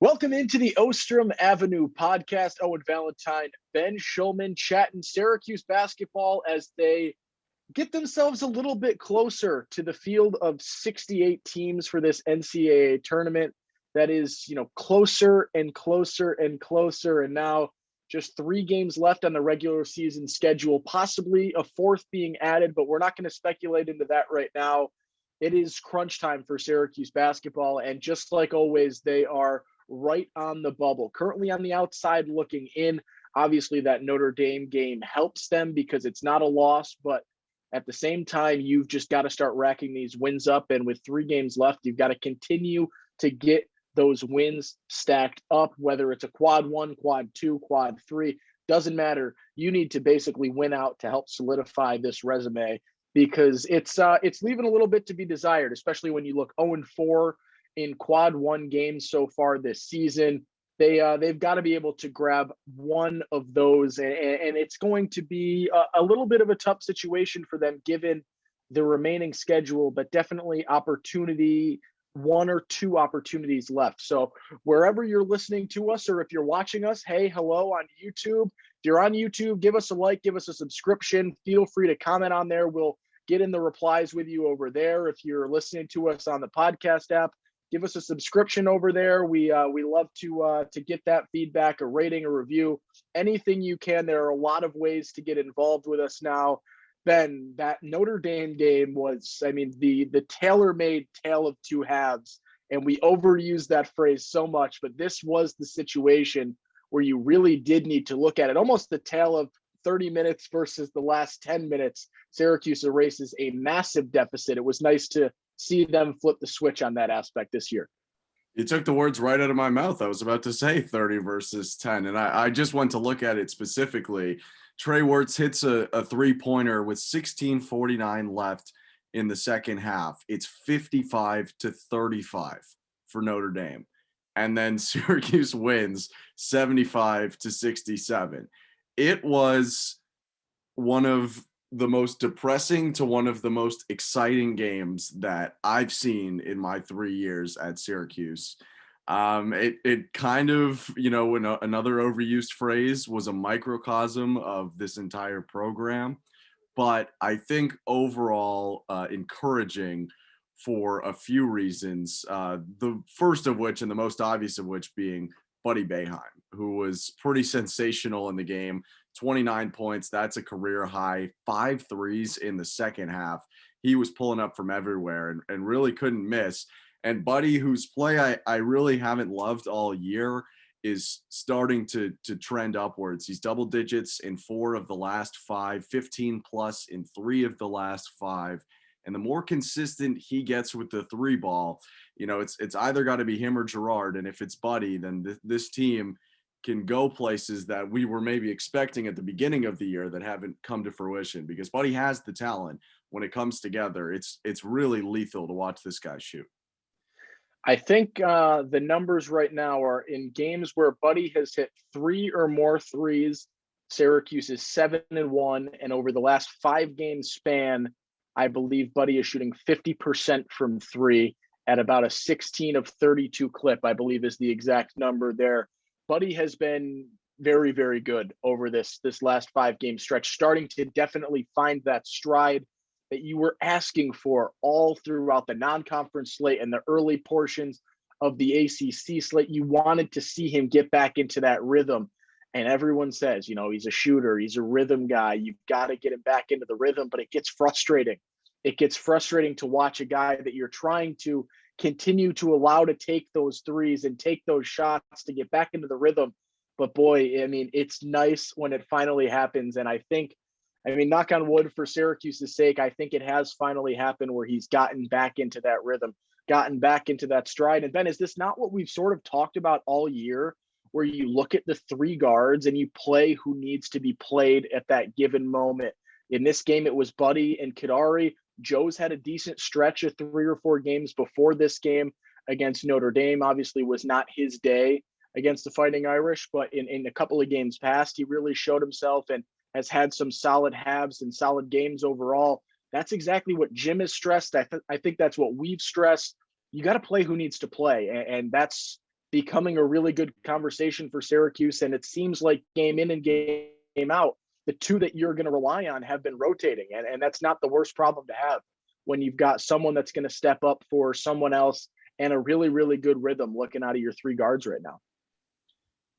Welcome into the Ostrom Avenue podcast. Owen, Valentine, Ben Shulman chatting Syracuse basketball as they get themselves a little bit closer to the field of 68 teams for this NCAA tournament. That is, closer and closer and closer. And now just 3 games left on the regular season schedule, possibly a fourth being added, but we're not going to speculate into that right now. It is crunch time for Syracuse basketball. And just like always, they are right on the bubble, currently on the outside looking in. Obviously, that Notre Dame game helps them because it's not a loss, but at the same time, you've just got to start racking these wins up. And with 3 games left, you've got to continue to get those wins stacked up, whether it's a quad 1, quad 2, quad 3, doesn't matter. You need to basically win out to help solidify this resume because it's leaving a little bit to be desired, especially when you look 0-4 in quad 1 games so far this season. They've got to be able to grab one of those, and it's going to be a little bit of a tough situation for them given the remaining schedule, but definitely opportunity, 1 or 2 opportunities left. So wherever you're listening to us, or if you're watching us, hey, hello on YouTube. If you're on YouTube, give us a like, give us a subscription. Feel free to comment on there. We'll get in the replies with you over there. If you're listening to us on the podcast app, give us a subscription over there. We love to get that feedback, a rating, a review, anything you can. There are a lot of ways to get involved with us now. Ben, that Notre Dame game was, the tailor-made tale of two halves, and we overuse that phrase so much, but this was the situation where you really did need to look at it, almost the tale of 30 minutes versus the last 10 minutes. Syracuse erases a massive deficit. It was nice to see them flip the switch on that aspect this year. You took the words right out of my mouth. I was about to say 30 versus 10, and I just went to look at it specifically. Trey Wirtz hits a three-pointer with 16:49 left in the second half. It's 55-35 for Notre Dame. And then Syracuse wins 75-67. It was one of the most depressing to one of the most exciting games that I've seen in my 3 years at Syracuse. It kind of, another overused phrase, was a microcosm of this entire program, but I think overall encouraging for a few reasons. The first of which, and the most obvious of which, being Buddy Boeheim, who was pretty sensational in the game. 29 points, that's a career high. 5 threes in the second half. He was pulling up from everywhere and really couldn't miss. And Buddy, whose play I really haven't loved all year, is starting to trend upwards. He's double digits in 4 of the last 5, 15 plus in 3 of the last 5. And the more consistent he gets with the 3 ball, it's either got to be him or Gerard. And if it's Buddy, then this team can go places that we were maybe expecting at the beginning of the year that haven't come to fruition, because Buddy has the talent. When it comes together, it's really lethal to watch this guy shoot. I think the numbers right now are in games where Buddy has hit 3 or more threes. Syracuse is 7-1, and over the last 5-game span, I believe Buddy is shooting 50% from 3 at about a 16 of 32 clip, I believe is the exact number there. Buddy has been very, very good over this last 5-game stretch, starting to definitely find that stride that you were asking for all throughout the non-conference slate and the early portions of the ACC slate. You wanted to see him get back into that rhythm. And everyone says, he's a shooter, he's a rhythm guy. You've got to get him back into the rhythm, but it gets frustrating. It gets frustrating to watch a guy that you're trying to continue to allow to take those threes and take those shots to get back into the rhythm. But boy, it's nice when it finally happens. And I think, knock on wood for Syracuse's sake, I think it has finally happened where he's gotten back into that rhythm, gotten back into that stride. And Ben, is this not what we've sort of talked about all year, where you look at the 3 guards and you play who needs to be played at that given moment? In this game, it was Buddy and Kadari. Joe's had a decent stretch of 3 or 4 games before this game against Notre Dame. Obviously was not his day against the Fighting Irish, but in a couple of games past, he really showed himself and has had some solid halves and solid games overall. That's exactly what Jim has stressed. I think that's what we've stressed. You got to play who needs to play. And that's becoming a really good conversation for Syracuse. And it seems like game in and game out, the two that you're going to rely on have been rotating. And that's not the worst problem to have when you've got someone that's going to step up for someone else and a really, really good rhythm looking out of your three guards right now.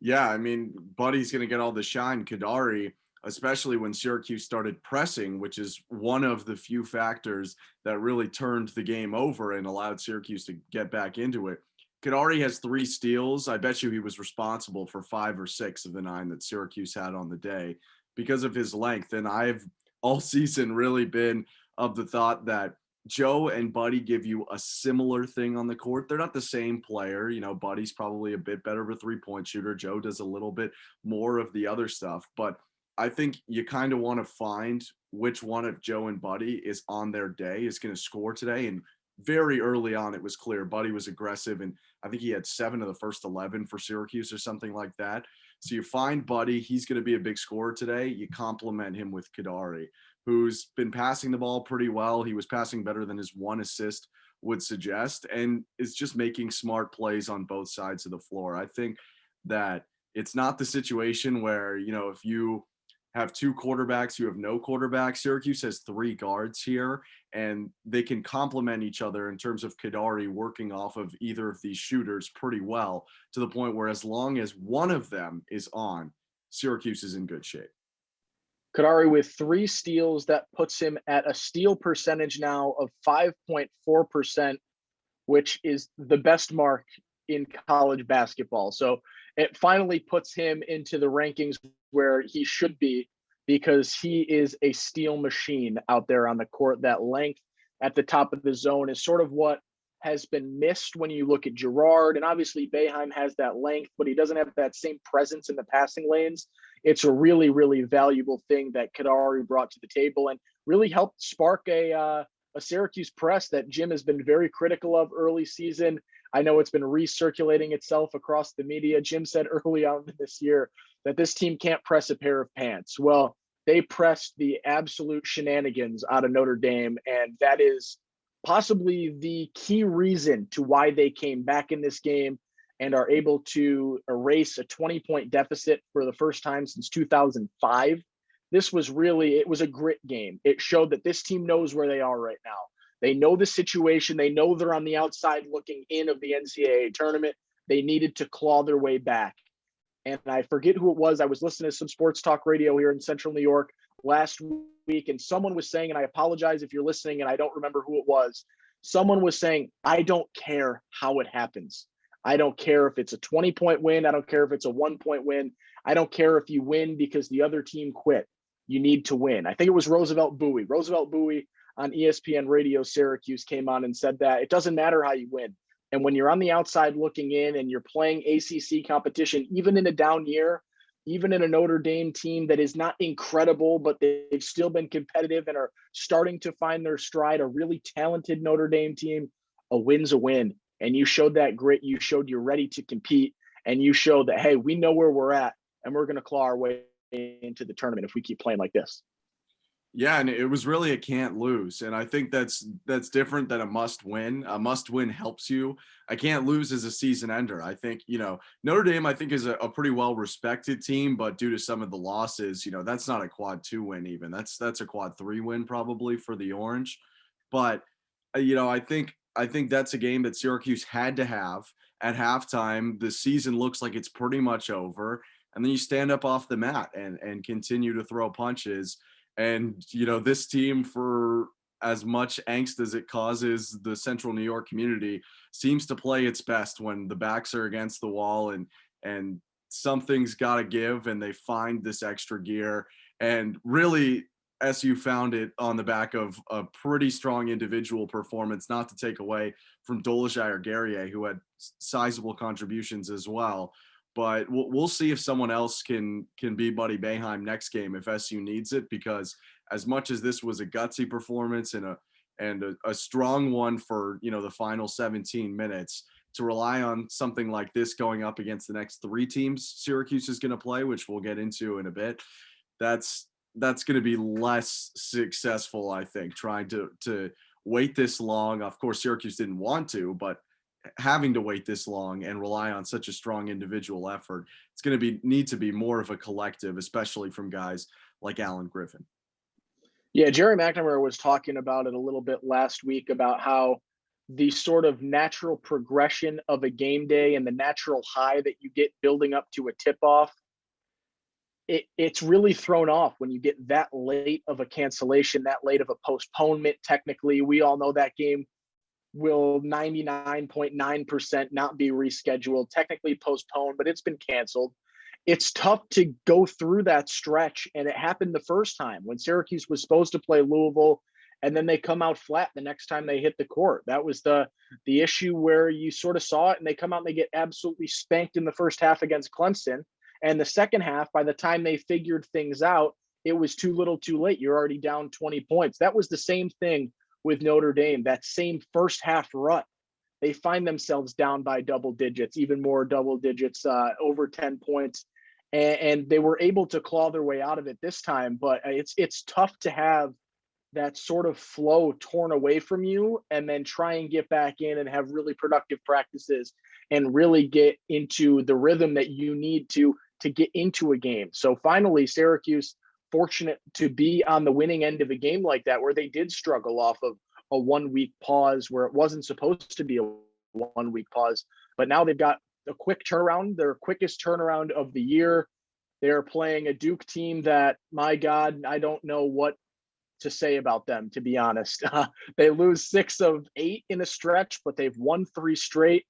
Yeah, I mean, Buddy's going to get all the shine. Kadari, especially when Syracuse started pressing, which is one of the few factors that really turned the game over and allowed Syracuse to get back into it. Kadari has 3 steals. I bet you he was responsible for 5 or 6 of the 9 that Syracuse had on the day because of his length. And I've all season really been of the thought that Joe and Buddy give you a similar thing on the court. They're not the same player. You know, Buddy's probably a bit better of a 3-point shooter. Joe does a little bit more of the other stuff. But I think you kind of want to find which one of Joe and Buddy is on their day, is going to score today. And very early on, it was clear Buddy was aggressive. And I think he had 7 of the first 11 for Syracuse or something like that. So you find Buddy, he's going to be a big scorer today. You complement him with Kadari, who's been passing the ball pretty well. He was passing better than his 1 assist would suggest, and is just making smart plays on both sides of the floor. I think that it's not the situation where, you know, if you have 2 quarterbacks, you have no quarterback. Syracuse has 3 guards here, and they can complement each other in terms of Kadari working off of either of these shooters pretty well, to the point where as long as one of them is on, Syracuse is in good shape. Kadari with 3 steals, that puts him at a steal percentage now of 5.4%, which is the best mark in college basketball. So it finally puts him into the rankings where he should be, because he is a steal machine out there on the court. That length at the top of the zone is sort of what has been missed when you look at Girard. And obviously Boeheim has that length, but he doesn't have that same presence in the passing lanes. It's a really, really valuable thing that Kadari brought to the table and really helped spark a Syracuse press that Jim has been very critical of early season. I know it's been recirculating itself across the media. Jim said early on this year that this team can't press a pair of pants. Well, they pressed the absolute shenanigans out of Notre Dame, and that is possibly the key reason to why they came back in this game and are able to erase a 20-point deficit for the first time since 2005. This was really, it was a grit game. It showed that this team knows where they are right now. They know the situation. They know they're on the outside looking in of the NCAA tournament. They needed to claw their way back. And I forget who it was. I was listening to some sports talk radio here in Central New York last week, and someone was saying, and I apologize if you're listening and I don't remember who it was, someone was saying, I don't care how it happens. I don't care if it's a 20-point win. I don't care if it's a 1-point win. I don't care if you win because the other team quit. You need to win. I think it was Roosevelt Bowie. Roosevelt Bowie on ESPN Radio Syracuse came on and said that it doesn't matter how you win. And when you're on the outside looking in and you're playing ACC competition, even in a down year, even in a Notre Dame team that is not incredible, but they've still been competitive and are starting to find their stride, a really talented Notre Dame team, a win's a win. And you showed that grit. You showed you're ready to compete. And you showed that, hey, we know where we're at and we're going to claw our way into the tournament if we keep playing like this. Yeah, and it was really a can't lose. And I think that's different than a must win. A must win helps you. I can't lose as a season ender. I think, you know, Notre Dame, I think, is a pretty well respected team, but due to some of the losses, you know, that's not a quad 2 win even. That's a quad 3 win probably for the Orange. But you know, I think that's a game that Syracuse had to have at halftime. The season looks like it's pretty much over. And then you stand up off the mat and continue to throw punches. And, you know, this team, for as much angst as it causes the Central New York community, seems to play its best when the backs are against the wall and something's got to give and they find this extra gear. And really, SU found it on the back of a pretty strong individual performance, not to take away from Dolezaj or Guerrier, who had sizable contributions as well. But we'll see if someone else can be Buddy Boeheim next game if SU needs it, because as much as this was a gutsy performance and a strong one for, you know, the final 17 minutes, to rely on something like this going up against the next 3 teams Syracuse is going to play, which we'll get into in a bit, that's going to be less successful, I think, trying to wait this long. Of course, Syracuse didn't want to, but having to wait this long and rely on such a strong individual effort. It's going to need to be more of a collective, especially from guys like Alan Griffin. Yeah, Jerry McNamara was talking about it a little bit last week about how the sort of natural progression of a game day and the natural high that you get building up to a tip-off, it's really thrown off when you get that late of a cancellation, that late of a postponement. Technically, we all know that game will 99.9% not be rescheduled, technically postponed, but it's been canceled. It's tough to go through that stretch, and it happened the first time when Syracuse was supposed to play Louisville, and then they come out flat the next time they hit the court. That was the issue where you sort of saw it, and they come out and they get absolutely spanked in the first half against Clemson. And the second half, by the time they figured things out, it was too little too late. You're already down 20 points. That was the same thing with Notre Dame, that same first half run. They find themselves down by double digits, even more double digits, over 10 points. And they were able to claw their way out of it this time. But it's tough to have that sort of flow torn away from you and then try and get back in and have really productive practices and really get into the rhythm that you need to get into a game. So finally, Syracuse, fortunate to be on the winning end of a game like that, where they did struggle off of a 1 week pause where it wasn't supposed to be a 1 week pause, but now they've got a quick turnaround, their quickest turnaround of the year. They're playing a Duke team that, my God, I don't know what to say about them, to be honest. They lose 6 of 8 in a stretch, but they've won 3 straight,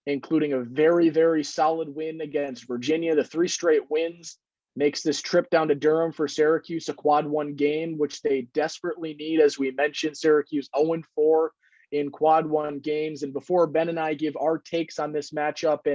including a very, very solid win against Virginia. The 3 straight wins makes this trip down to Durham for Syracuse a quad 1 game, which they desperately need. As we mentioned, Syracuse 0-4 in quad 1 games. And before Ben and I give our takes on this matchup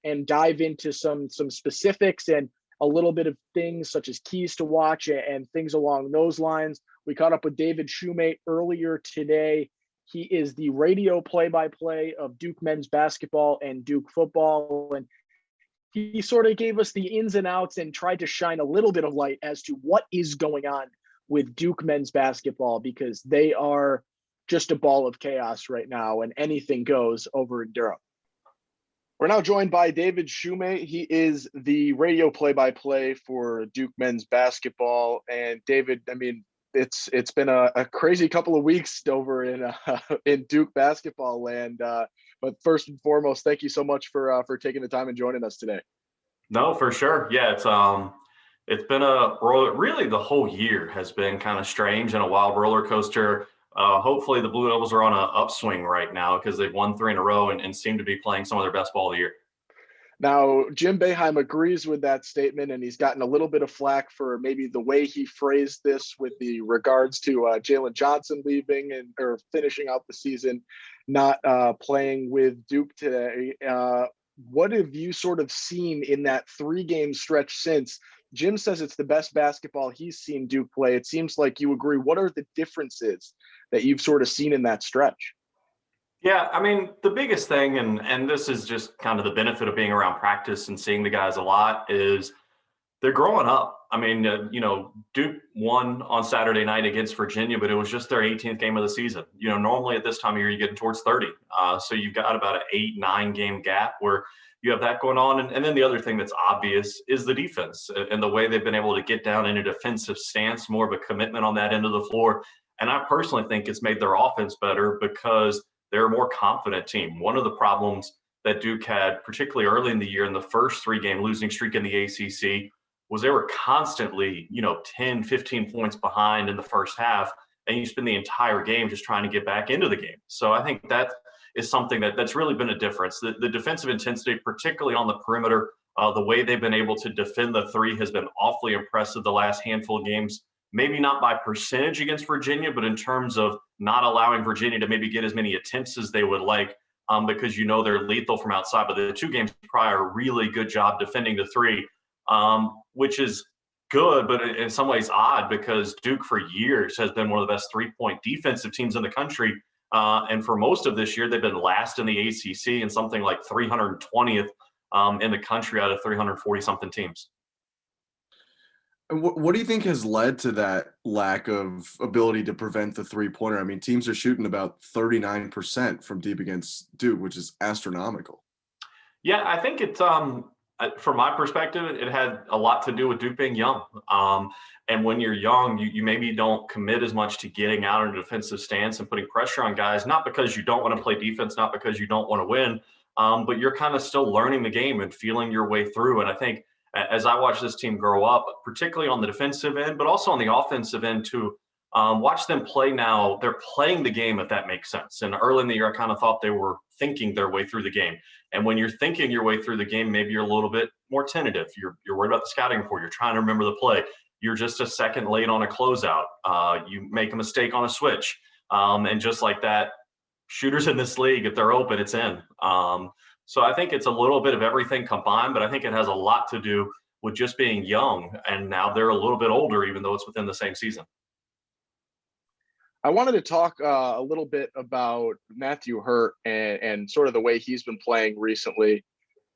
and dive into some specifics and a little bit of things such as keys to watch and things along those lines, we caught up with David Shumate earlier today. He is the radio play-by-play of Duke men's basketball and Duke football. And he sort of gave us the ins and outs and tried to shine a little bit of light as to what is going on with Duke men's basketball, because they are just a ball of chaos right now and anything goes over in Durham. We're now joined by David Shumate. He is the radio play-by-play for Duke men's basketball. And David, I mean, it's been a crazy couple of weeks over in Duke basketball land. But first and foremost, thank you so much for taking the time and joining us today. No, for sure. Yeah, it's been really the whole year has been kind of strange and a wild roller coaster. Hopefully the Blue Devils are on an upswing right now because they've won 3 in a row and seem to be playing some of their best ball of the year. Now, Jim Boeheim agrees with that statement, and he's gotten a little bit of flack for maybe the way he phrased this with the regards to Jalen Johnson leaving or finishing out the season, not playing with Duke today. What have you sort of seen in that 3-game stretch since? Jim says it's the best basketball he's seen Duke play. It seems like you agree. What are the differences that you've sort of seen in that stretch? Yeah, I mean, the biggest thing, and this is just kind of the benefit of being around practice and seeing the guys a lot, is they're growing up. I mean, Duke won on Saturday night against Virginia, but it was just their 18th game of the season. Normally at this time of year, you're getting towards 30. So you've got about an 8-9 game gap where you have that going on. And then the other thing that's obvious is the defense and the way they've been able to get down in a defensive stance, more of a commitment on that end of the floor. And I personally think it's made their offense better because they're a more confident team. One of the problems that Duke had, particularly early in the year in the first 3-game losing streak in the ACC, was they were constantly, 10, 15 points behind in the first half, and you spend the entire game just trying to get back into the game. So I think that is something that's really been a difference. The defensive intensity, particularly on the perimeter, the way they've been able to defend the 3 has been awfully impressive the last handful of games. Maybe not by percentage against Virginia, but in terms of not allowing Virginia to maybe get as many attempts as they would like, because they're lethal from outside. But the 2 games prior, really good job defending the 3, which is good, but in some ways odd because Duke for years has been one of the best 3-point defensive teams in the country. And for most of this year, they've been last in the ACC and something like 320th in the country out of 340-something teams. And what do you think has led to that lack of ability to prevent the three-pointer? I mean, teams are shooting about 39% from deep against Duke, which is astronomical. Yeah, I think it's from my perspective, it had a lot to do with Duke being young. And when you're young, you maybe don't commit as much to getting out in a defensive stance and putting pressure on guys, not because you don't want to play defense, not because you don't want to win, but you're kind of still learning the game and feeling your way through. And I think as I watch this team grow up, particularly on the defensive end, but also on the offensive end too, watch them play now. They're playing the game, if that makes sense. And early in the year, I kind of thought they were thinking their way through the game. And when you're thinking your way through the game, maybe you're a little bit more tentative. You're worried about the scouting report. You're trying to remember the play. You're just a second late on a closeout. You make a mistake on a switch. And just like that, shooters in this league, if they're open, it's in. So I think it's a little bit of everything combined, but I think it has a lot to do with just being young. And now they're a little bit older, even though it's within the same season. I wanted to talk a little bit about Matthew Hurt and sort of the way he's been playing recently.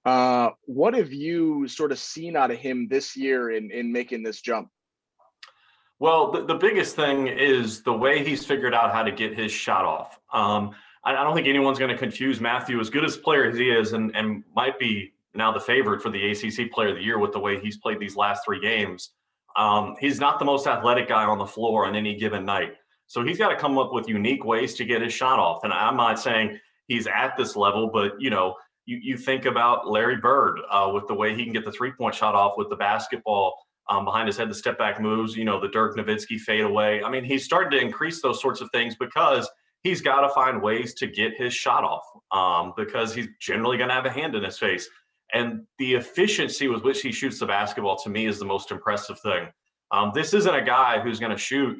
What have you sort of seen out of him this year in making this jump? Well, the biggest thing is the way he's figured out how to get his shot off. I don't think anyone's going to confuse Matthew, as good as a player as he is, and might be now the favorite for the ACC Player of the Year with the way he's played these last three games. He's not the most athletic guy on the floor on any given night. So he's got to come up with unique ways to get his shot off. And I'm not saying he's at this level, but, you think about Larry Bird with the way he can get the three-point shot off with the basketball behind his head, the step-back moves, the Dirk Nowitzki fadeaway. I mean, he's starting to increase those sorts of things because he's got to find ways to get his shot off because he's generally going to have a hand in his face. And the efficiency with which he shoots the basketball, to me, is the most impressive thing. This isn't a guy who's going to shoot,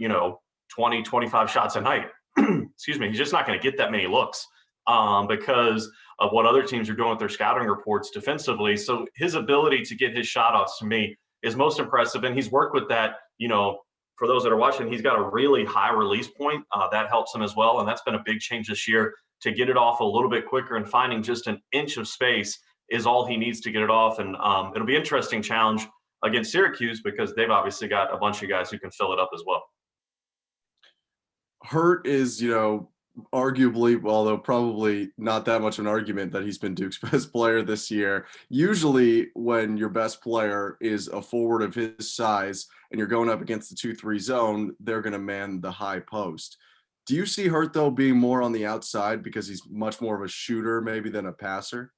20, 25 shots a night. Excuse me. He's just not going to get that many looks because of what other teams are doing with their scouting reports defensively. So his ability to get his shot offs, to me, is most impressive. And he's worked with that, for those that are watching, he's got a really high release point. That helps him as well. And that's been a big change this year, to get it off a little bit quicker, and finding just an inch of space is all he needs to get it off. And it'll be an interesting challenge against Syracuse because they've obviously got a bunch of guys who can fill it up as well. Hurt is, arguably, although probably not that much of an argument, that he's been Duke's best player this year. Usually when your best player is a forward of his size and you're going up against the 2-3 zone, they're going to man the high post. Do you see Hurt, though, being more on the outside because he's much more of a shooter maybe than a passer?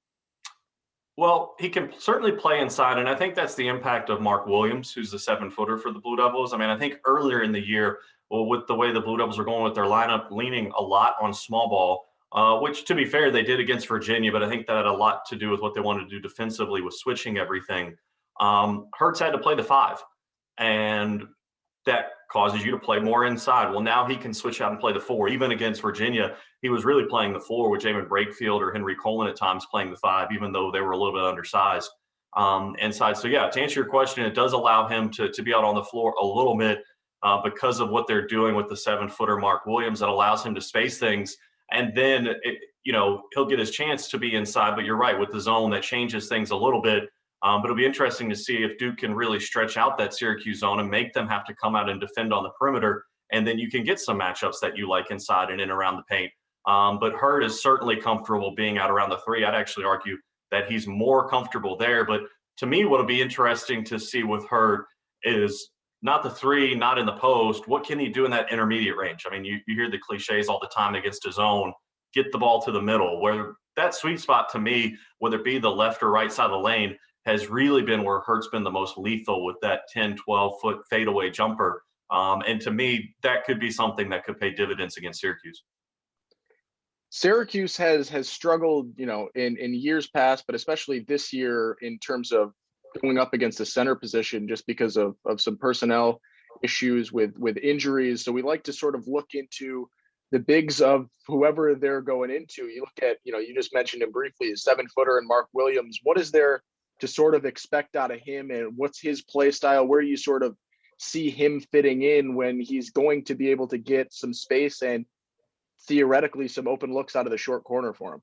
Well, he can certainly play inside, and I think that's the impact of Mark Williams, who's the 7-footer for the Blue Devils. I mean, I think earlier in the year, with the way the Blue Devils are going with their lineup, leaning a lot on small ball, which, to be fair, they did against Virginia, but I think that had a lot to do with what they wanted to do defensively with switching everything. Hurts had to play the 5, and that causes you to play more inside. Well, now he can switch out and play the 4. Even against Virginia, he was really playing the 4 with Jamin Brakefield or Henry Coleman at times playing the 5, even though they were a little bit undersized inside. So, yeah, to answer your question, it does allow him to be out on the floor a little bit because of what they're doing with the 7-footer Mark Williams. That allows him to space things. And then, he'll get his chance to be inside. But you're right, with the zone, that changes things a little bit. But it'll be interesting to see if Duke can really stretch out that Syracuse zone and make them have to come out and defend on the perimeter. And then you can get some matchups that you like inside and in around the paint. But Hurt is certainly comfortable being out around the 3. I'd actually argue that he's more comfortable there. But to me, what'll be interesting to see with Hurt is not the 3, not in the post. What can he do in that intermediate range? I mean, you hear the cliches all the time against his own, get the ball to the middle, where that sweet spot, to me, whether it be the left or right side of the lane, has really been where Hurt's been the most lethal with that 10, 12-foot fadeaway jumper. And to me, that could be something that could pay dividends against Syracuse. Syracuse has struggled, in years past, but especially this year in terms of going up against the center position just because of some personnel issues with injuries. So we like to sort of look into the bigs of whoever they're going into. You look at, you just mentioned him briefly, a 7-footer and Mark Williams. What is there to sort of expect out of him, and what's his play style? Where do you sort of see him fitting in when he's going to be able to get some space and theoretically some open looks out of the short corner for him?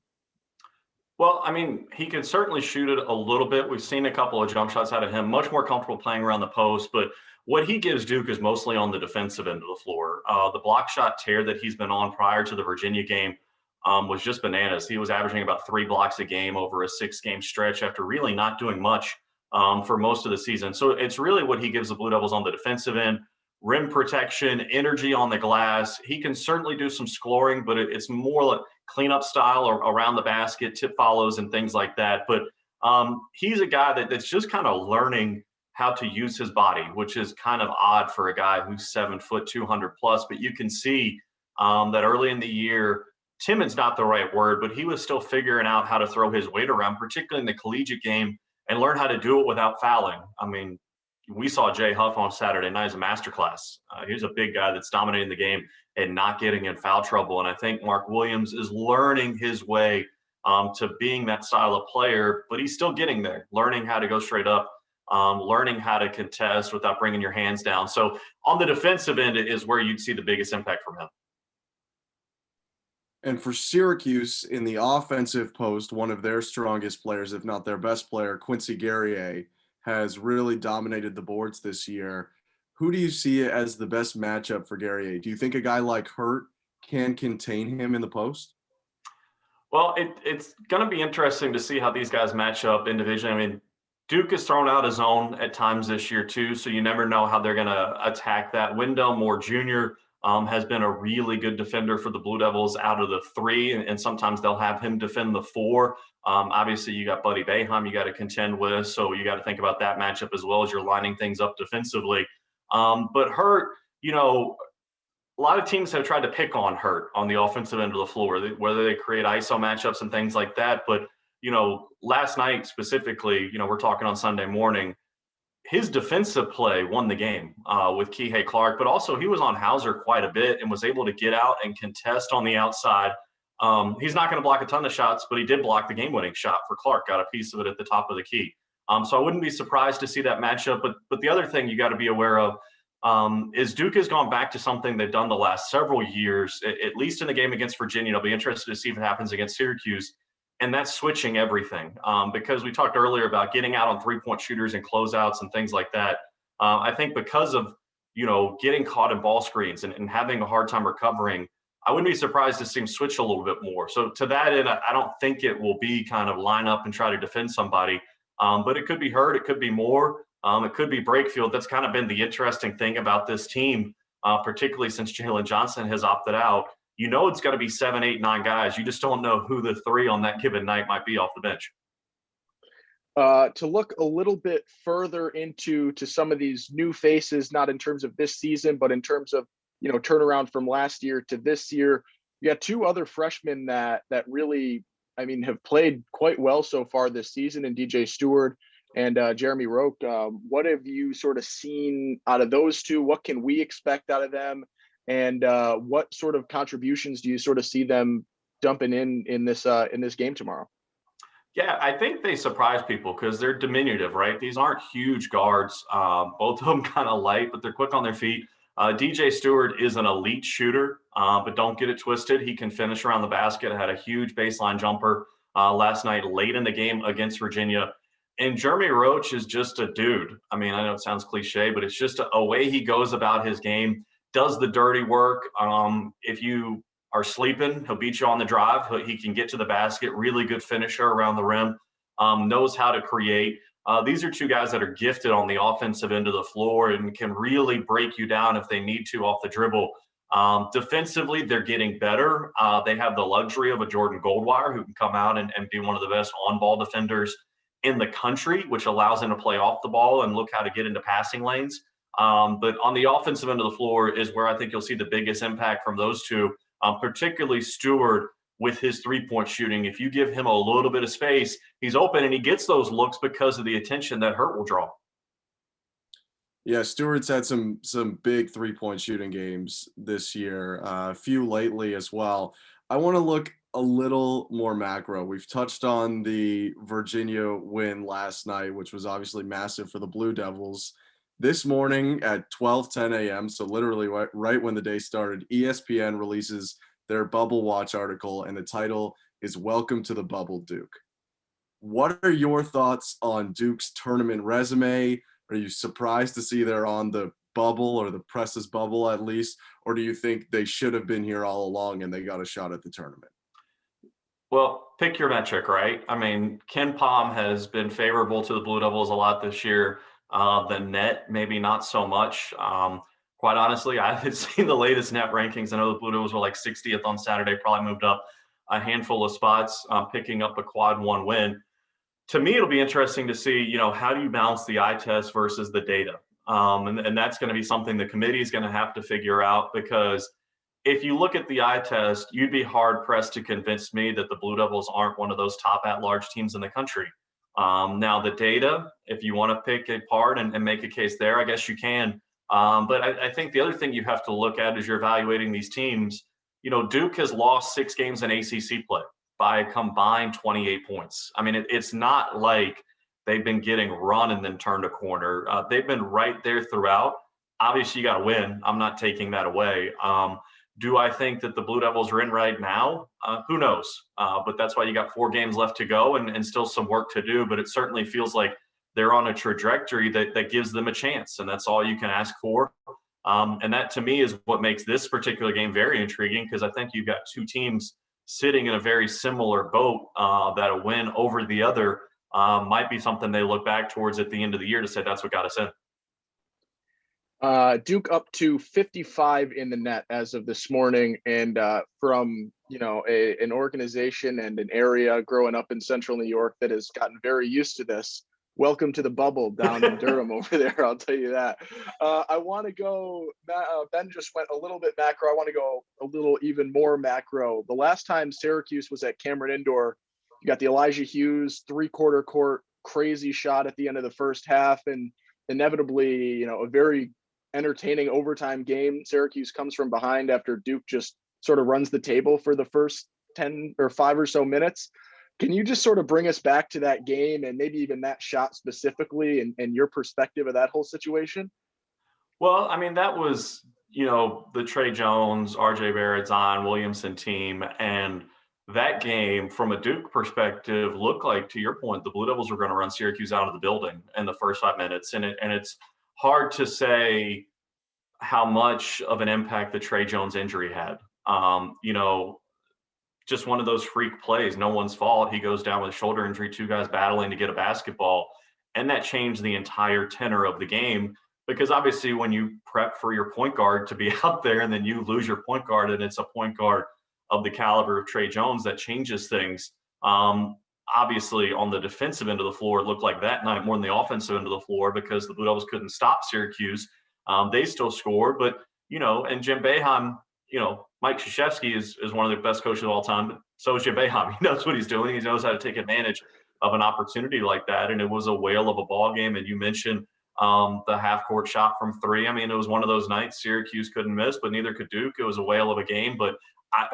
Well, I mean, he can certainly shoot it a little bit. We've seen a couple of jump shots out of him, much more comfortable playing around the post. But what he gives Duke is mostly on the defensive end of the floor. The block shot tear that he's been on prior to the Virginia game was just bananas. He was averaging about 3 blocks a game over a 6-game stretch after really not doing much for most of the season. So it's really what he gives the Blue Devils on the defensive end: rim protection, energy on the glass. He can certainly do some scoring, but it's more like cleanup style or around the basket, tip follows, and things like that. But he's a guy that's just kind of learning how to use his body, which is kind of odd for a guy who's 7 foot, 200 plus. But you can see that early in the year, timid's not the right word, but he was still figuring out how to throw his weight around, particularly in the collegiate game, and learn how to do it without fouling. I mean, we saw Jay Huff on Saturday night as a masterclass. He's a big guy that's dominating the game and not getting in foul trouble. And I think Mark Williams is learning his way to being that style of player, but he's still getting there, learning how to go straight up, learning how to contest without bringing your hands down. So on the defensive end is where you'd see the biggest impact from him. And for Syracuse in the offensive post, one of their strongest players, if not their best player, Quincy Guerrier, has really dominated the boards this year. Who do you see as the best matchup for Guerrier? Do you think a guy like Hurt can contain him in the post? Well, it's going to be interesting to see how these guys match up individually. I mean, Duke has thrown out his own at times this year too, so you never know how they're going to attack that. Wendell Moore Jr. Has been a really good defender for the Blue Devils out of the 3, and sometimes they'll have him defend the 4. Obviously, you got Buddy Boeheim you got to contend with, so you got to think about that matchup as well as you're lining things up defensively. But Hurt, a lot of teams have tried to pick on Hurt on the offensive end of the floor, whether they create ISO matchups and things like that. But, last night specifically, we're talking on Sunday morning, his defensive play won the game with Kihei Clark, but also he was on Hauser quite a bit and was able to get out and contest on the outside. He's not going to block a ton of shots, but he did block the game-winning shot for Clark, got a piece of it at the top of the key. So I wouldn't be surprised to see that matchup. But the other thing you got to be aware of is Duke has gone back to something they've done the last several years, at least in the game against Virginia. I'll be interested to see if it happens against Syracuse. And that's switching everything because we talked earlier about getting out on 3-point shooters and closeouts and things like that. I think because of, getting caught in ball screens and having a hard time recovering, I wouldn't be surprised to see him switch a little bit more. So to that end, I don't think it will be kind of line up and try to defend somebody, but it could be Hurt, it could be Moore, it could be Brakefield. That's kind of been the interesting thing about this team, particularly since Jalen Johnson has opted out. It's got to be 7, 8, 9 guys. You just don't know who the 3 on that given night might be off the bench. To look a little bit further into some of these new faces, not in terms of this season, but in terms of, turnaround from last year to this year, you got 2 other freshmen that really, have played quite well so far this season, and DJ Stewart and Jeremy Roque. What have you sort of seen out of those 2? What can we expect out of them? And what sort of contributions do you sort of see them dumping in this game tomorrow? Yeah, I think they surprise people because they're diminutive, right? These aren't huge guards. Both of them kind of light, but they're quick on their feet. DJ Stewart is an elite shooter, but don't get it twisted. He can finish around the basket. Had a huge baseline jumper last night late in the game against Virginia. And Jeremy Roach is just a dude. I know it sounds cliche, but it's just a way he goes about his game. Does the dirty work. If you are sleeping, he'll beat you on the drive. He can get to the basket, really good finisher around the rim, knows how to create. These are 2 guys that are gifted on the offensive end of the floor and can really break you down if they need to off the dribble. Defensively, they're getting better. They have the luxury of a Jordan Goldwire who can come out and be one of the best on-ball defenders in the country, which allows him to play off the ball and look how to get into passing lanes. But on the offensive end of the floor is where I think you'll see the biggest impact from those 2, particularly Stewart with his 3-point shooting. If you give him a little bit of space, he's open and he gets those looks because of the attention that Hurt will draw. Yeah, Stewart's had some big 3-point shooting games this year, a few lately as well. I want to look a little more macro. We've touched on the Virginia win last night, which was obviously massive for the Blue Devils. This morning at 12:10 a.m., so literally right when the day started, ESPN releases their Bubble Watch article, and the title is Welcome to the Bubble, Duke. What are your thoughts on Duke's tournament resume, Are you surprised to see they're on the bubble, or the press's bubble at least? Or do you think they should have been here all along and they got a shot at the tournament? Well, pick your metric, right? I mean, Ken Pom has been favorable to the Blue Devils a lot this year. The net, maybe not so much. Quite honestly, I haven't seen the latest net rankings. I know the Blue Devils were like 60th on Saturday, probably moved up a handful of spots, picking up a quad one win. To me, it'll be interesting to see, how do you balance the eye test versus the data? And that's going to be something the committee is going to have to figure out, because if you look at the eye test, you'd be hard pressed to convince me that the Blue Devils aren't one of those top at-large teams in the country. Now, the data, if you want to pick a part and make a case there, I guess you can. But I think the other thing you have to look at as you're evaluating these teams, Duke has lost 6 games in ACC play by a combined 28 points. I mean, it's not like they've been getting run and then turned a corner. They've been right there throughout. Obviously, you got to win. I'm not taking that away. Do I think that the Blue Devils are in right now? Who knows? But that's why you got 4 games left to go and still some work to do. But it certainly feels like they're on a trajectory that gives them a chance, and that's all you can ask for. And that, to me, is what makes this particular game very intriguing, because I think you've got 2 teams sitting in a very similar boat, that a win over the other might be something they look back towards at the end of the year to say that's what got us in. Duke up to 55 in the net as of this morning, and from an organization and an area growing up in Central New York that has gotten very used to this. Welcome to the bubble down in Durham over there. I'll tell you that. I want to go. Ben just went a little bit macro. I want to go a little even more macro. The last time Syracuse was at Cameron Indoor, you got the Elijah Hughes 3-quarter court crazy shot at the end of the first half, and inevitably, a very entertaining overtime game. Syracuse comes from behind after Duke just sort of runs the table for the first 10 or 5 or so minutes. Can you just sort of bring us back to that game and maybe even that shot specifically, and your perspective of that whole situation? Well, I mean, that was, the Trey Jones, RJ Barrett, Zion Williamson team. And that game, from a Duke perspective, looked like, to your point, the Blue Devils were going to run Syracuse out of the building in the first 5 minutes. And it's hard to say how much of an impact the Trey Jones injury had. Just one of those freak plays, no one's fault. He goes down with a shoulder injury, 2 guys battling to get a basketball. And that changed the entire tenor of the game, because obviously when you prep for your point guard to be out there and then you lose your point guard and it's a point guard of the caliber of Trey Jones, that changes things. Obviously on the defensive end of the floor, it looked like that night more than the offensive end of the floor, because the Blue Devils couldn't stop Syracuse. They still scored, but, and Jim Boeheim, Mike Krzyzewski is one of the best coaches of all time, but so is Jim Boeheim. He knows what he's doing. He knows how to take advantage of an opportunity like that. And it was a whale of a ball game. And you mentioned the half-court shot from 3. I mean, it was one of those nights Syracuse couldn't miss, but neither could Duke. It was a whale of a game. But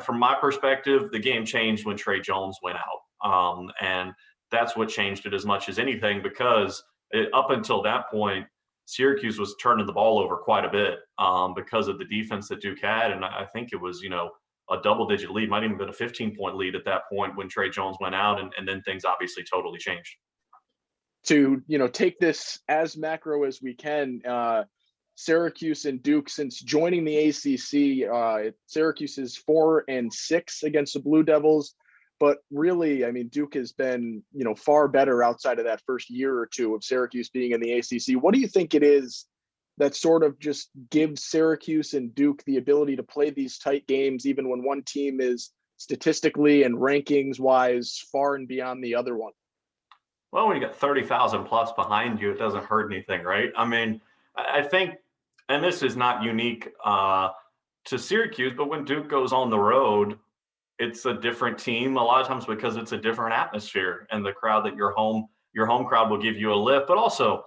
from my perspective, the game changed when Trey Jones went out. And that's what changed it as much as anything, because up until that point, Syracuse was turning the ball over quite a bit because of the defense that Duke had. And I think it was, a double-digit lead, might even been a 15-point lead at that point when Trey Jones went out, and then things obviously totally changed. To, take this as macro as we can, Syracuse and Duke, since joining the ACC, Syracuse is 4-6 against the Blue Devils. But really, I mean, Duke has been, far better outside of that first year or two of Syracuse being in the ACC. What do you think it is that sort of just gives Syracuse and Duke the ability to play these tight games, even when one team is statistically and rankings-wise far and beyond the other one? Well, when you got 30,000 plus behind you, it doesn't hurt anything, right? I mean, I think, and this is not unique to Syracuse, but when Duke goes on the road, it's a different team a lot of times because it's a different atmosphere, and the crowd that your home crowd will give you a lift. But also,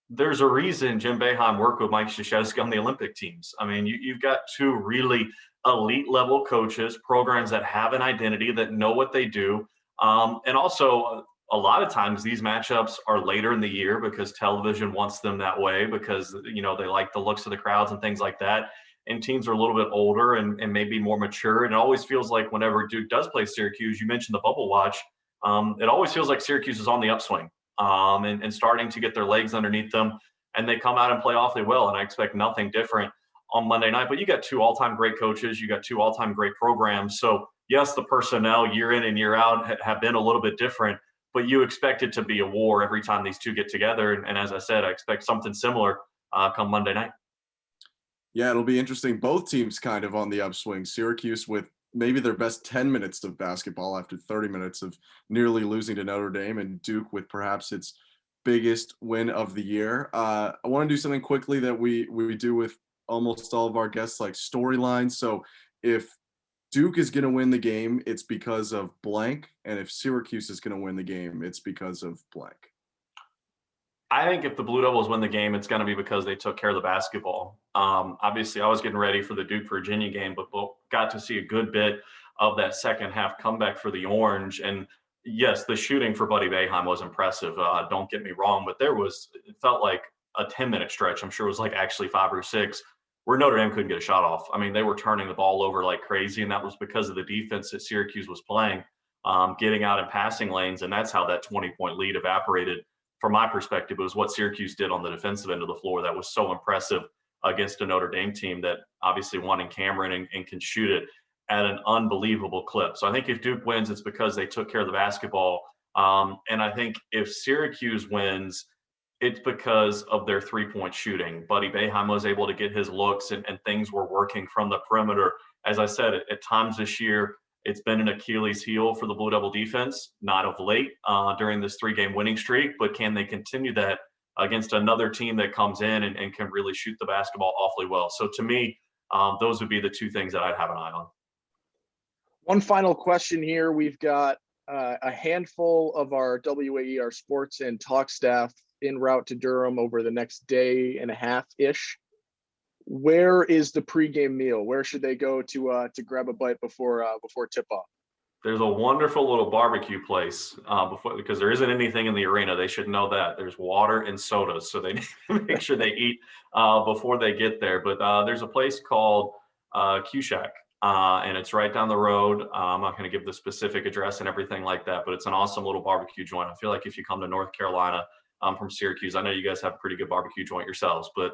there's a reason Jim Boeheim worked with Mike Krzyzewski on the Olympic teams. I mean, you've got 2 really elite level coaches, programs that have an identity, that know what they do. And also, a lot of times these matchups are later in the year because television wants them that way, because, they like the looks of the crowds and things like that. And teams are a little bit older and maybe more mature. And it always feels like whenever Duke does play Syracuse, you mentioned the bubble watch, it always feels like Syracuse is on the upswing. and starting to get their legs underneath them, and they come out and play awfully well. And I expect nothing different on Monday night. But you got two all-time great coaches, you got two all-time great programs. So yes, the personnel year in and year out have been a little bit different, but you expect it to be a war every time these two get together. And as I said, I expect something similar come Monday night. Yeah, it'll be interesting. Both teams kind of on the upswing. Syracuse with maybe their best 10 minutes of basketball after 30 minutes of nearly losing to Notre Dame, and Duke with perhaps its biggest win of the year. I want to do something quickly that we do with almost all of our guests, like storylines. So if Duke is going to win the game, it's because of blank. And if Syracuse is going to win the game, it's because of blank. I think if the Blue Devils win the game, it's going to be because they took care of the basketball. Obviously, I was getting ready for the Duke-Virginia game, but got to see a good bit of that second half comeback for the Orange. And yes, the shooting for Buddy Boeheim was impressive. Don't get me wrong, but it felt like a 10-minute stretch. I'm sure it was like actually 5 or 6 where Notre Dame couldn't get a shot off. I mean, they were turning the ball over like crazy, and that was because of the defense that Syracuse was playing, getting out in passing lanes, and that's how that 20-point lead evaporated. From my perspective, it was what Syracuse did on the defensive end of the floor that was so impressive against a Notre Dame team that obviously won in Cameron and can shoot it at an unbelievable clip. So I think if Duke wins, it's because they took care of the basketball. And I think if Syracuse wins, it's because of their three-point shooting. Buddy Boeheim was able to get his looks, and things were working from the perimeter. As I said, at times this year, it's been an Achilles heel for the Blue Devil defense, not of late during this 3-game winning streak, but can they continue that against another team that comes in and can really shoot the basketball awfully well? So to me, those would be the two things that I'd have an eye on. One final question here. We've got a handful of our WAER sports and talk staff en route to Durham over the next day and a half-ish. Where is the pregame meal? Where should they go to grab a bite before tip-off? There's a wonderful little barbecue place because there isn't anything in the arena. They should know that. There's water and sodas, so they need to make sure they eat before they get there. But there's a place called Q Shack, and it's right down the road. I'm not going to give the specific address and everything like that, but it's an awesome little barbecue joint. I feel like if you come to North Carolina from Syracuse, I know you guys have a pretty good barbecue joint yourselves, but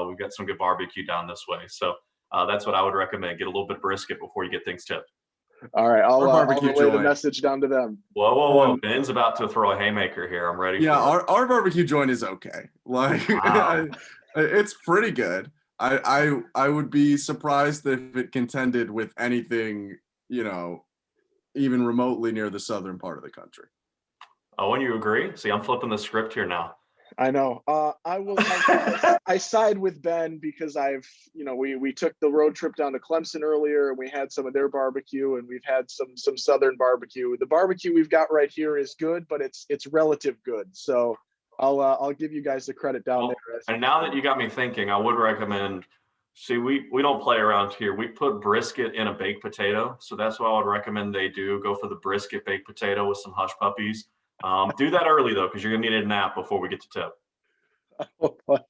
we've got some good barbecue down this way. So that's what I would recommend. Get a little bit of brisket before you get things tipped. All right, I'll relay the message down to them. Whoa! Ben's about to throw a haymaker here. I'm ready. Yeah, for it. our barbecue joint is okay. Like, wow. It's pretty good. I would be surprised if it contended with anything, even remotely near the southern part of the country. Oh, and you agree? See, I'm flipping the script here now. I know. I side with Ben because we took the road trip down to Clemson earlier, and we had some of their barbecue, and we've had some southern barbecue. The barbecue we've got right here is good, but it's relative good. So I'll give you guys the credit down there. And now that you got me thinking, I would recommend. See, we don't play around here. We put brisket in a baked potato, so that's what I would recommend they do. Go for the brisket baked potato with some hush puppies. Do that early though, because you're gonna need a nap before we get to tip.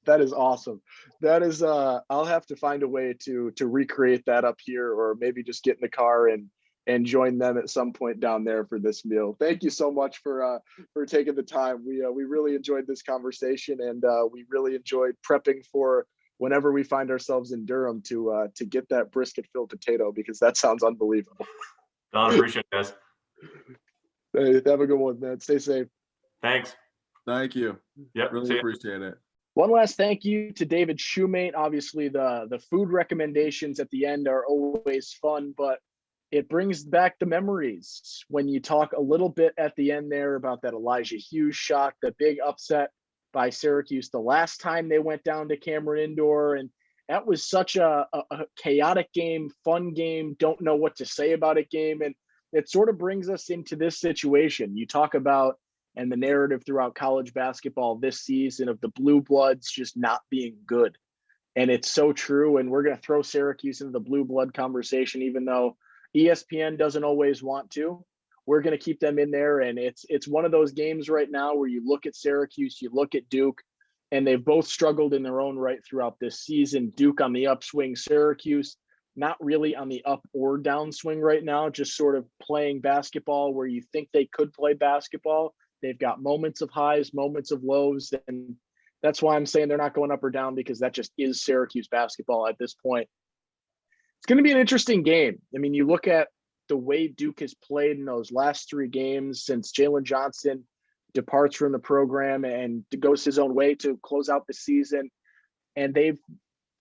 That is awesome. That is I'll have to find a way to recreate that up here, or maybe just get in the car and join them at some point down there for this meal. Thank you so much for taking the time. We really enjoyed this conversation, and we really enjoyed prepping for whenever we find ourselves in Durham to get that brisket filled potato, because that sounds unbelievable. Don, appreciate it, guys. Hey, have a good one, man. Stay safe. Thanks. Thank you. Yep. Really appreciate it. One last thank you to David Shumate. Obviously, the food recommendations at the end are always fun, but it brings back the memories when you talk a little bit at the end there about that Elijah Hughes shot, the big upset by Syracuse the last time they went down to Cameron Indoor. And that was such a chaotic game, fun game, don't know what to say about it game. And it sort of brings us into this situation. You talk about, and the narrative throughout college basketball this season, of the blue bloods just not being good. And it's so true. And we're going to throw Syracuse into the blue blood conversation, even though ESPN doesn't always want to. We're going to keep them in there. And it's one of those games right now where you look at Syracuse, you look at Duke, and they've both struggled in their own right throughout this season. Duke on the upswing, Syracuse not really on the up or downswing right now, just sort of playing basketball where you think they could play basketball, They've got moments of highs, moments of lows, and that's why I'm saying they're not going up or down, because that just is Syracuse basketball at this point. It's going to be an interesting game. I mean, you look at the way Duke has played in those last 3 games since Jalen Johnson departs from the program and goes his own way to close out the season, and they've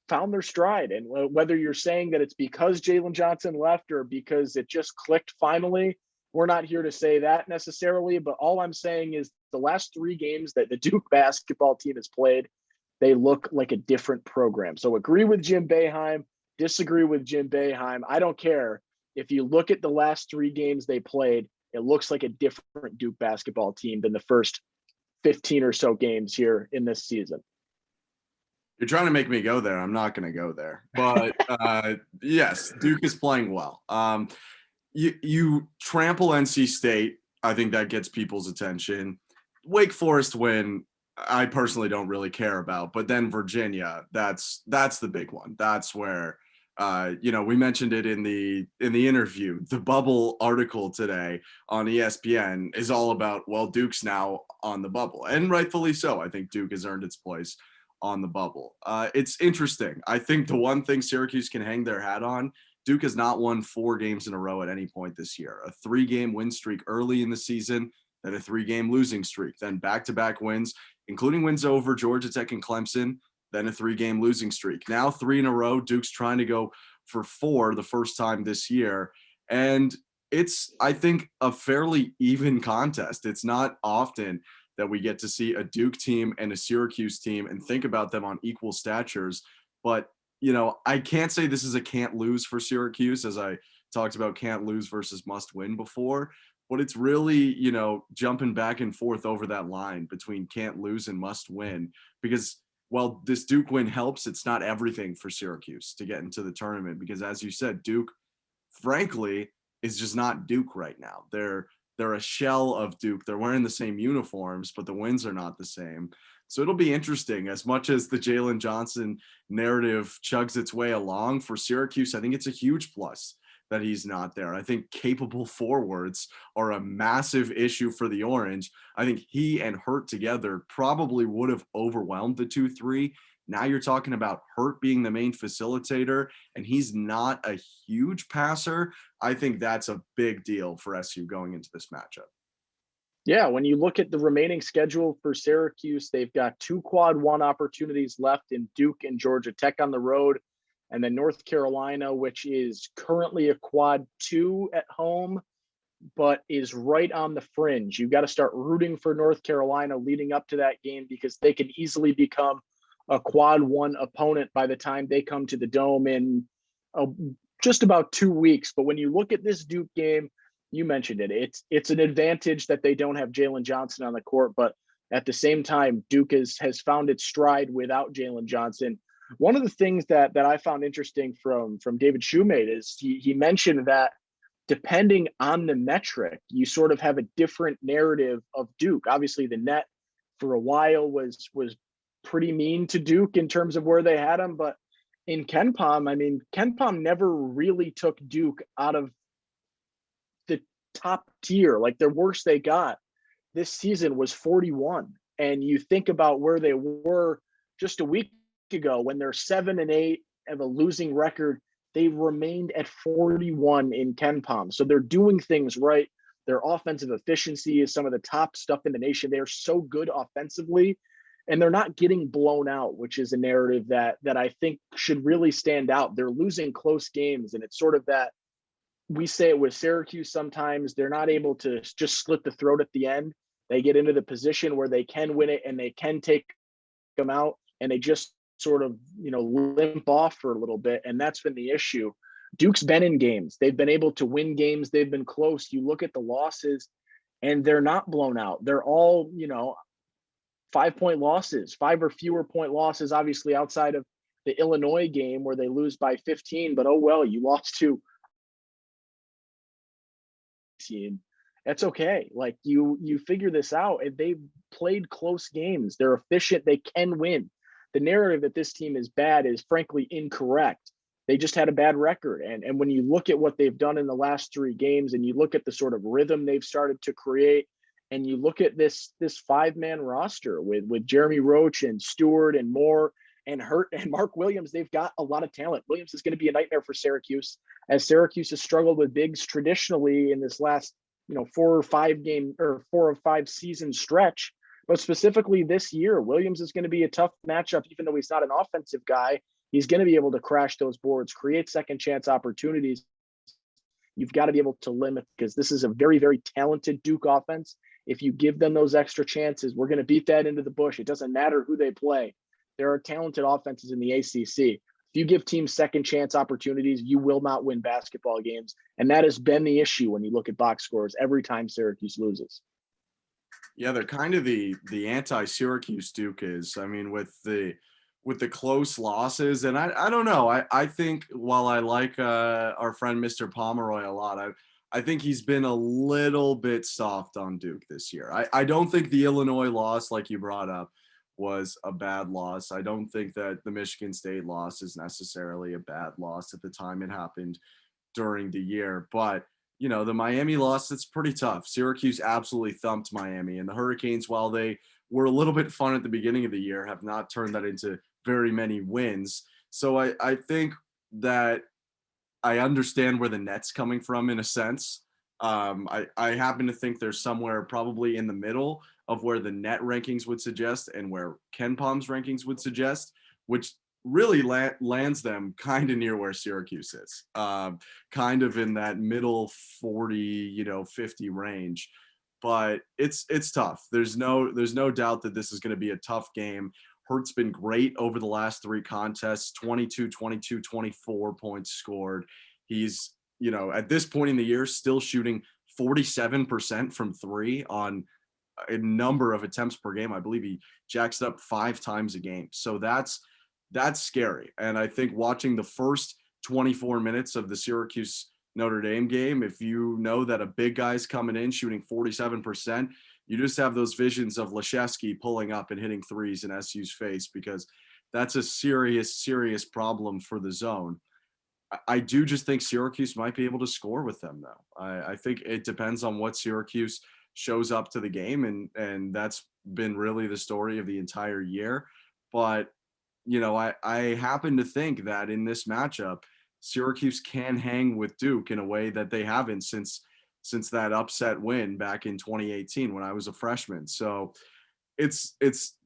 found their stride. And whether you're saying that it's because Jalen Johnson left or because it just clicked finally, we're not here to say that necessarily. But all I'm saying is the last 3 games that the Duke basketball team has played, they look like a different program. So agree with Jim Boeheim, disagree with Jim Boeheim. I don't care. If you look at the last 3 games they played, it looks like a different Duke basketball team than the first 15 or so games here in this season. You're trying to make me go there. I'm not going to go there. But yes, Duke is playing well. You trample NC State. I think that gets people's attention. Wake Forest win, I personally don't really care about. But then Virginia, that's the big one. That's where we mentioned it in the interview. The bubble article today on ESPN is all about, well, Duke's now on the bubble, and rightfully so. I think Duke has earned its place on the bubble. It's interesting. I think the one thing Syracuse can hang their hat on, Duke has not won 4 games in a row at any point this year. A 3-game win streak early in the season, then a 3-game losing streak, then back-to-back wins, including wins over Georgia Tech and Clemson, then a 3-game losing streak. Now 3 in a row. Duke's trying to go for 4 the first time this year. And it's, I think, a fairly even contest. It's not often that we get to see a Duke team and a Syracuse team and think about them on equal statures. But, I can't say this is a can't lose for Syracuse, as I talked about can't lose versus must win before. But it's really, jumping back and forth over that line between can't lose and must win. Because while this Duke win helps, it's not everything for Syracuse to get into the tournament. Because as you said, Duke, frankly, is just not Duke right now. They're a shell of Duke. They're wearing the same uniforms, but the wins are not the same. So it'll be interesting. As much as the Jalen Johnson narrative chugs its way along for Syracuse, I think it's a huge plus that he's not there. I think capable forwards are a massive issue for the Orange. I think he and Hurt together probably would have overwhelmed the 2-3. Now you're talking about Hurt being the main facilitator, and he's not a huge passer. I think that's a big deal for SU going into this matchup. Yeah, when you look at the remaining schedule for Syracuse, they've got 2 quad 1 opportunities left in Duke and Georgia Tech on the road, and then North Carolina, which is currently a quad 2 at home, but is right on the fringe. You've got to start rooting for North Carolina leading up to that game, because they could easily become a quad 1 opponent by the time they come to the Dome in just about 2 weeks. But when you look at this Duke game, you mentioned it. It's an advantage that they don't have Jalen Johnson on the court, but at the same time, Duke has found its stride without Jalen Johnson. One of the things that I found interesting from David Shumate is he mentioned that depending on the metric, you sort of have a different narrative of Duke. Obviously, the net for a while was pretty mean to Duke in terms of where they had him, but in KenPom never really took Duke out of the top tier. Like, the worst they got this season was 41. And you think about where they were just a week ago when they're 7-8, have a losing record. They remained at 41 in KenPom. So they're doing things right. Their offensive efficiency is some of the top stuff in the nation. They're so good offensively, and they're not getting blown out, which is a narrative that I think should really stand out. They're losing close games, and it's sort of that we say it with Syracuse sometimes. They're not able to just slit the throat at the end. They get into the position where they can win it and they can take them out, and they just sort of, limp off for a little bit. And that's been the issue. Duke's been in games. They've been able to win games. They've been close. You look at the losses and they're not blown out. They're all, 5-point losses, 5 or fewer point losses, obviously outside of the Illinois game where they lose by 15, but oh well, you lost to team. That's okay. Like, you figure this out, and they've played close games. They're efficient. They can win. The narrative that this team is bad is frankly incorrect. They just had a bad record. And when you look at what they've done in the last 3 games, and you look at the sort of rhythm they've started to create And you look at this 5-man roster with Jeremy Roach and Stewart and Moore and Hurt and Mark Williams. They've got a lot of talent. Williams is going to be a nightmare for Syracuse, as Syracuse has struggled with bigs traditionally in this last 4 or 5 season stretch. But specifically this year, Williams is going to be a tough matchup. Even though he's not an offensive guy, he's going to be able to crash those boards, create second chance opportunities. You've got to be able to limit, because this is a very, very talented Duke offense. If you give them those extra chances, we're going to beat that into the bush. It doesn't matter who they play. There are talented offenses in the ACC. If you give teams second chance opportunities, you will not win basketball games. And that has been the issue when you look at box scores every time Syracuse loses. Yeah, they're kind of the anti-Syracuse Duke is. I mean, with the close losses, and I don't know. I think while I like our friend Mr. Pomeroy a lot, I think he's been a little bit soft on Duke this year. I don't think the Illinois loss, like you brought up, was a bad loss. I don't think that the Michigan State loss is necessarily a bad loss at the time it happened during the year. But, the Miami loss, it's pretty tough. Syracuse absolutely thumped Miami. And the Hurricanes, while they were a little bit fun at the beginning of the year, have not turned that into very many wins. So I think that I understand where the net's coming from in a sense. I happen to think there's somewhere probably in the middle of where the net rankings would suggest and where Ken Palm's rankings would suggest, which really lands them kind of near where Syracuse is, kind of in that middle 40, 50 range. But it's tough. There's no doubt that this is going to be a tough game. Hurt's been great over the last 3 contests, 22, 22, 24 points scored. He's, at this point in the year, still shooting 47% from 3 on a number of attempts per game. I believe he jacks it up 5 times a game. So that's scary. And I think watching the first 24 minutes of the Syracuse Notre Dame game, if you know that a big guy's coming in shooting 47%, you just have those visions of Leshevsky pulling up and hitting threes in SU's face, because that's a serious, serious problem for the zone. I do just think Syracuse might be able to score with them, though. I think it depends on what Syracuse shows up to the game, and that's been really the story of the entire year. But, I happen to think that in this matchup, Syracuse can hang with Duke in a way that they haven't since that upset win back in 2018 when I was a freshman. So it's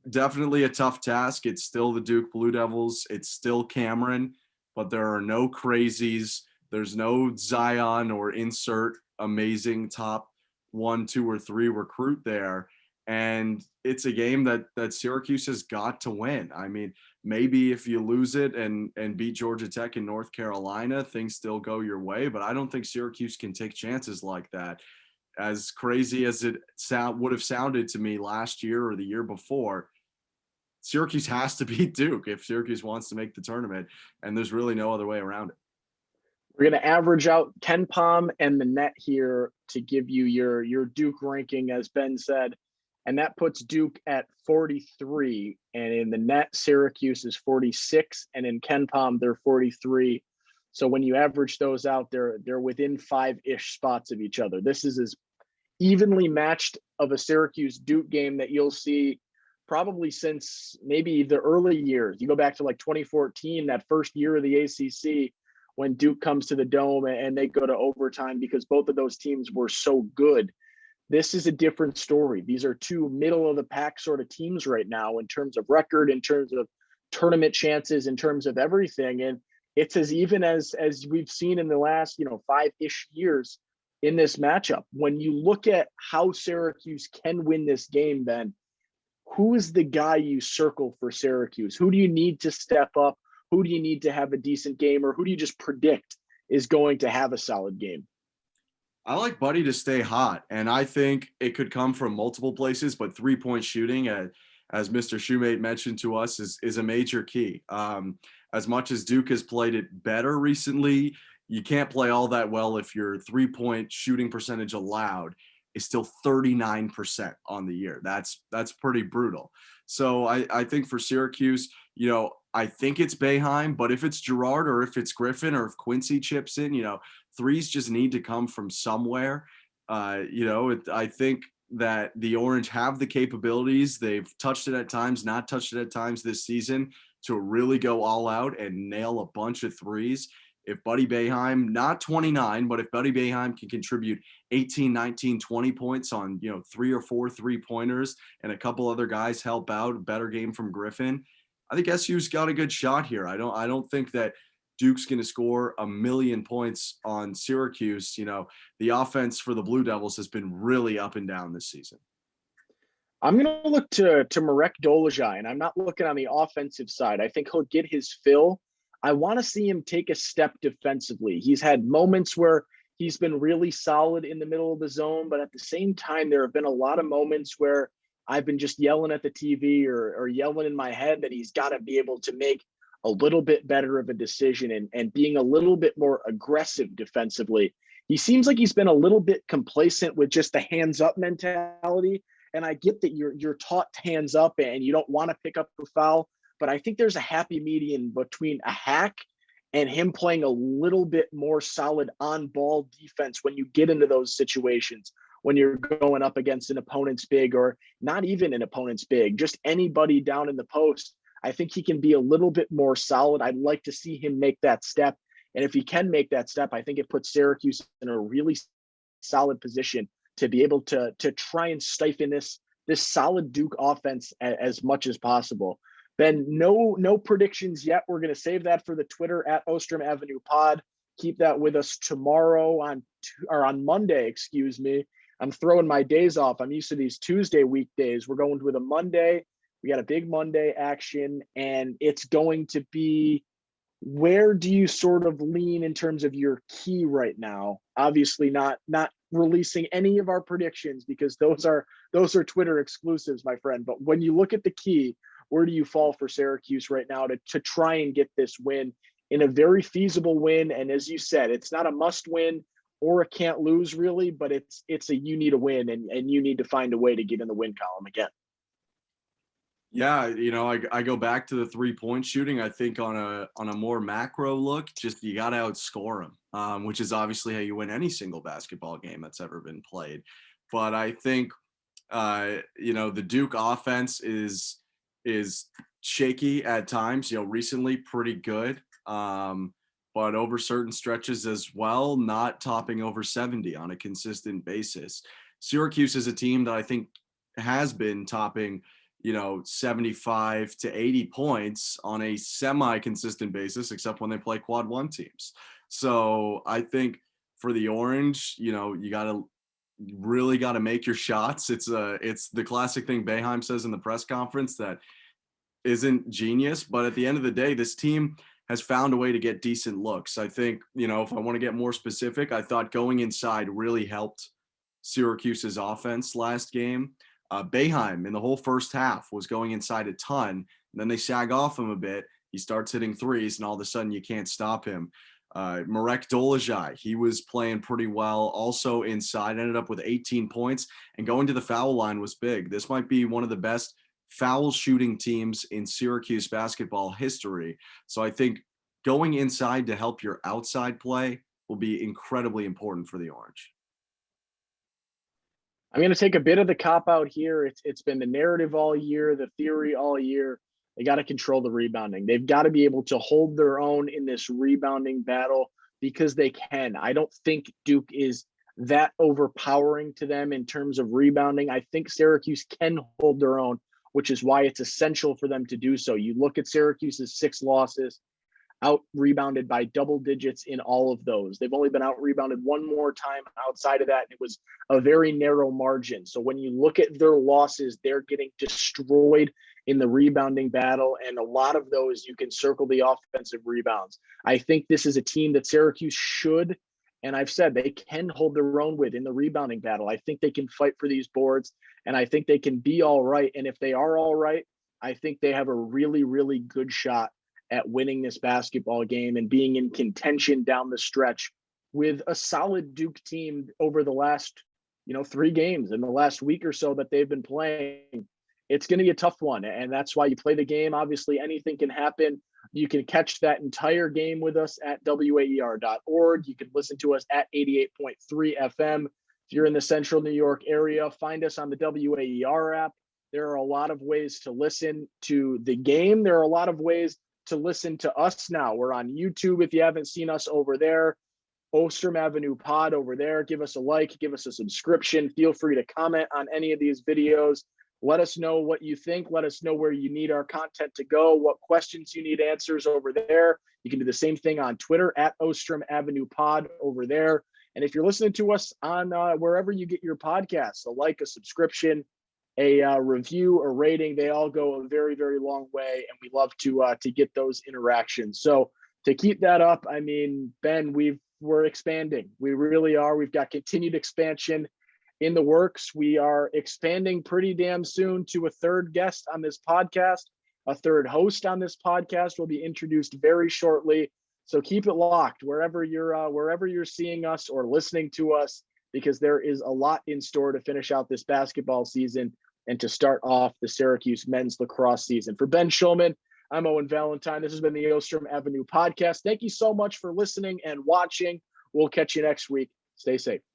definitely a tough task. It's still the Duke Blue Devils. It's still Cameron, but there are no crazies. There's no Zion or insert amazing top 1, 2, or 3 recruit there. And it's a game that Syracuse has got to win. I mean, maybe if you lose it and beat Georgia Tech in North Carolina, things still go your way. But I don't think Syracuse can take chances like that. As crazy as it would have sounded to me last year or the year before, Syracuse has to beat Duke if Syracuse wants to make the tournament, and there's really no other way around it. We're going to average out Ken Palm and the net here to give you your Duke ranking, as Ben said. And that puts Duke at 43. And in the net, Syracuse is 46. And in Ken Palm, they're 43. So when you average those out, they're within 5-ish spots of each other. This is as evenly matched of a Syracuse Duke game that you'll see probably since maybe the early years. You go back to like 2014, that first year of the ACC, when Duke comes to the Dome and they go to overtime, because both of those teams were so good. This is a different story. These are 2 middle of the pack sort of teams right now in terms of record, in terms of tournament chances, in terms of everything. And it's as even as we've seen in the last, 5-ish years in this matchup. When you look at how Syracuse can win this game, Ben, who is the guy you circle for Syracuse? Who do you need to step up? Who do you need to have a decent game? Or who do you just predict is going to have a solid game? I like Buddy to stay hot, and I think it could come from multiple places, but 3-point shooting, as Mr. Shumate mentioned to us, is a major key. As much as Duke has played it better recently, you can't play all that well if your 3-point shooting percentage allowed is still 39% on the year. That's pretty brutal. So I think for Syracuse, I think it's Boeheim, but if it's Girard or if it's Griffin or if Quincy chips in, threes just need to come from somewhere. I think, that the Orange have the capabilities. They've touched it at times, not touched it at times this season, to really go all out and nail a bunch of threes. If Buddy Boeheim, not 29, but if Buddy Boeheim can contribute 18, 19, 20 points on, 3 or 4 3-pointers and a couple other guys help out, better game from Griffin, I think SU's got a good shot here. I don't think that Duke's going to score a million points on Syracuse. The offense for the Blue Devils has been really up and down this season. I'm going to look to Marek Dolezaj, and I'm not looking on the offensive side. I think he'll get his fill. I want to see him take a step defensively. He's had moments where he's been really solid in the middle of the zone, but at the same time, there have been a lot of moments where I've been just yelling at the TV or yelling in my head that he's got to be able to make a little bit better of a decision and being a little bit more aggressive defensively. He seems like he's been a little bit complacent with just the hands up mentality. And I get that you're taught hands up and you don't want to pick up the foul, but I think there's a happy median between a hack and him playing a little bit more solid on ball defense when you get into those situations, when you're going up against an opponent's big or not even an opponent's big, just anybody down in the post. I think he can be a little bit more solid. I'd like to see him make that step. And if he can make that step, I think it puts Syracuse in a really solid position to be able to try and stifle this solid Duke offense as much as possible. Ben, no predictions yet. We're going to save that for the Twitter at Ostrom Avenue Pod. Keep that with us tomorrow on Monday, excuse me. I'm throwing my days off. I'm used to these Tuesday weekdays. We're going with a Monday. We got a big Monday action, and it's going to be, where do you sort of lean in terms of your key right now? Obviously not releasing any of our predictions because those are Twitter exclusives, my friend. But when you look at the key, where do you fall for Syracuse right now to try and get this win in a very feasible win? And as you said, it's not a must win or a can't lose really, but it's a, you need a win and you need to find a way to get in the win column again. Yeah, I go back to the 3-point shooting. I think on a more macro look, just you got to outscore them, which is obviously how you win any single basketball game that's ever been played. But I think, the Duke offense is shaky at times. Recently pretty good, but over certain stretches as well, not topping over 70 on a consistent basis. Syracuse is a team that I think has been topping 75 to 80 points on a semi-consistent basis, except when they play quad one teams. So I think for the Orange, you really got to make your shots. It's the classic thing Boeheim says in the press conference that isn't genius, but at the end of the day, this team has found a way to get decent looks. I think, if I want to get more specific, I thought going inside really helped Syracuse's offense last game. Boeheim in the whole first half was going inside a ton. And then they sag off him a bit. He starts hitting threes, and all of a sudden you can't stop him. Marek Dolezaj, he was playing pretty well. Also inside, ended up with 18 points, and going to the foul line was big. This might be one of the best foul shooting teams in Syracuse basketball history. So I think going inside to help your outside play will be incredibly important for the Orange. I'm going to take a bit of the cop out here. It's been the narrative all year, the theory all year. They got to control the rebounding. They've got to be able to hold their own in this rebounding battle because they can. I don't think Duke is that overpowering to them in terms of rebounding. I think Syracuse can hold their own, which is why it's essential for them to do so. You look at Syracuse's 6 losses, out rebounded by double digits in all of those. They've only been out rebounded one more time outside of that. And it was a very narrow margin. So when you look at their losses, they're getting destroyed in the rebounding battle. And a lot of those, you can circle the offensive rebounds. I think this is a team that Syracuse should, and I've said they can hold their own with in the rebounding battle. I think they can fight for these boards, and I think they can be all right. And if they are all right, I think they have a really, really good shot at winning this basketball game and being in contention down the stretch with a solid Duke team over the last, 3 games in the last week or so that they've been playing. It's going to be a tough one. And that's why you play the game. Obviously, anything can happen. You can catch that entire game with us at waer.org. You can listen to us at 88.3 FM. If you're in the central New York area, find us on the WAER app. There are a lot of ways to listen to the game. There are a lot of ways to listen to us now. We're on YouTube if you haven't seen us over there. Ostrom Avenue Pod over there. Give us a like, give us a subscription. Feel free to comment on any of these videos. Let us know what you think. Let us know where you need our content to go, what questions you need answers over there. You can do the same thing on Twitter at Ostrom Avenue Pod over there. And if you're listening to us on wherever you get your podcasts, a like, a subscription, a review, a rating, they all go a very, very long way. And we love to get those interactions. So to keep that up, I mean, Ben, we're expanding. We really are. We've got continued expansion in the works. We are expanding pretty damn soon to a third guest on this podcast. A third host on this podcast will be introduced very shortly. So keep it locked wherever you're seeing us or listening to us, because there is a lot in store to finish out this basketball season and to start off the Syracuse men's lacrosse season. For Ben Shulman, I'm Owen Valentine. This has been the Ostrom Avenue Podcast. Thank you so much for listening and watching. We'll catch you next week. Stay safe.